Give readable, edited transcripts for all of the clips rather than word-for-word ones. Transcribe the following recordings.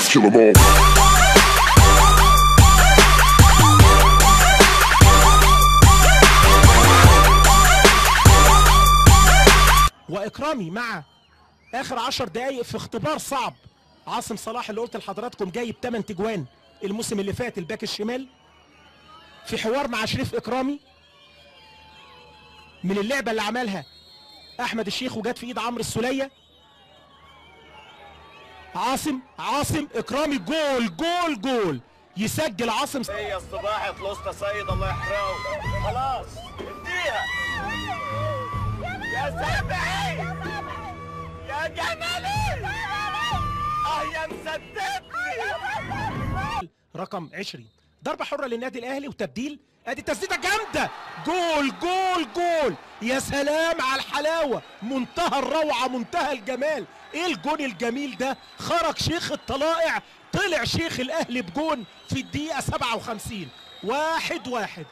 Kill 'em all. وإكرامي مع آخر 10 دقايق في اختبار صعب. عاصم صلاح اللي قلت لحضراتكم جايب 8 تجوان الموسم اللي فات، الباك الشمال، في حوار مع شريف إكرامي من اللعبة اللي عملها أحمد الشيخ وجت في إيد عمرو السولية. عاصم إكرامي، جول جول جول، يسجل عاصم. هي الصباح خلصت سيد الله يحرقه. خلاص اديها يا سامعي يا جمالي. يا مصدقني. رقم 20 ضربة حرة للنادي الأهلي وتبديل. ادي تسديدة جامدة، جول جول جول. يا سلام على الحلاوة، منتهى الروعة منتهى الجمال. ايه الجون الجميل ده؟ خرج شيخ الطلائع، طلع شيخ الأهلي بجون في الدقيقة 57. 1-1.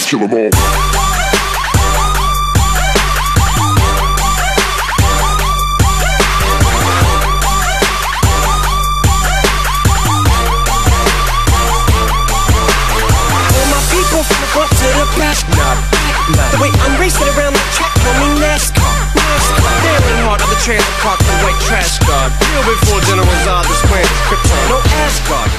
Kill 'em all. The way I'm racing around the track, call me NASCAR. Staring hard on the trailer park, the white trash guard. Real before generals are this planet, Krypton, no Asgard.